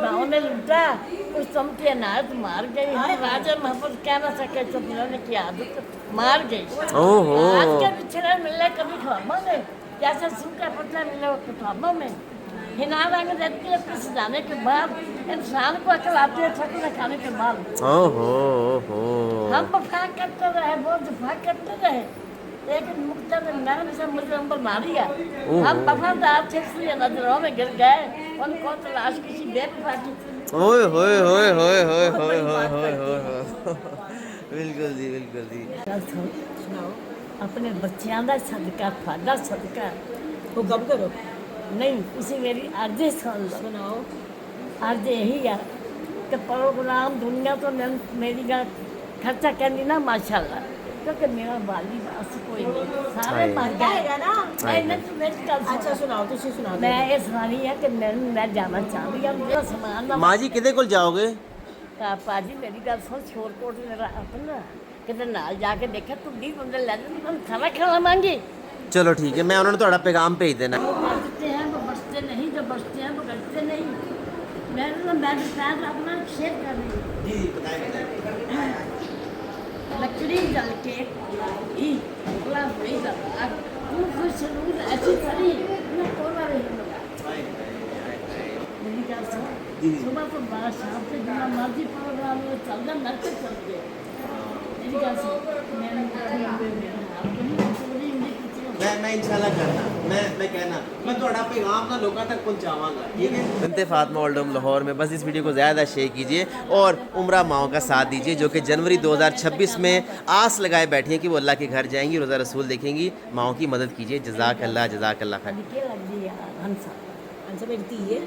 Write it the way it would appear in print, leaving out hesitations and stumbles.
गाँव ने लूटा, कुछ चमके अनाज मार गई। हाँ, राजा महफूज कह न सके चुटलों की आदत मार गई। ओहो। आज के पिछड़े मिले कभी ख्वाबों में, जैसे सूखा पत्ता मिले वो किताबों में। हिना रंग देती है पिस जाने के बाद, इंसान को अकल आती है ठकने खाने के बाद। ओहो ओहो। हम वफा करते रहे, वो दफा करते रहे, लेकिन मुक्ता ने नरम से मुझे अंबर मारिया। हम वफादार थे इसलिए नजरों में गिर गए, उनको तलाश किसी बेवफा की थी। ओए होए होए होए होए होए होए होए होए। बिल्कुल जी, बिल्कुल जी। गल सुनाओ, अपने बच्चों का सदका, थाड़ा सदका हुक्म करो। नहीं, तुसी मेरी अर्ज सुन लो। सुनाओ। अर्ज यही है कि प्रोग्राम दुनिया तो मेरी गल खर्चा करनी ना माशाल्लाह, क्योंकि मेरा वाली बस कोई नहीं, सारे मर गए। है ना? अच्छा अच्छा, सुनाओ, तुसी सुना दो। मैं ये सुना रही है कि मैं जाना चाहती हूँ, मेरा समान माँ जी किदे कोल जाओगे? पाजी मेरी गल सुन, शोरकोट मेरा अपना किते नाल जाके देखा तू 20 बंदे ले जाते, हम खाना खाना मांगी। चलो ठीक है, मैं उन्होंने थोड़ा पैगाम भेज देना। वो बचते हैं वो बचते नहीं, जो बचते हैं वो बचते नहीं। मैं शायद अपना शेयर कर रही हूँ। जी बताएं। लकड़ी जल के ही बोला नहीं जाता, तू खुश रूह ऐसी खड़ी ना कोला रही होगा। मेरी गल सुन, सुबह तो बड़ा शाम से जितना मर्जी प्रोग्राम में चल जा, नर के चल गए। मेरी गल सुन, मैं इंशाल्लाह करना, मैं कहना, मैं थोड़ा पैगाम ना लोगों तक पहुंचावांगा, ठीक है। बिनते फातिमा ओल्ड होम लाहौर में बस इस वीडियो को ज़्यादा शेयर कीजिए और उम्रा माओ का साथ दीजिए, जो कि जनवरी 2026 में आस लगाए बैठी हैं कि वो अल्लाह के घर जाएंगी, रोज़ा रसूल देखेंगी। माओ की मदद कीजिए। जज़ाकल्लाह जज़ाकल्लाह खैर। लग गई हंसा अच्छा मेरी धी है।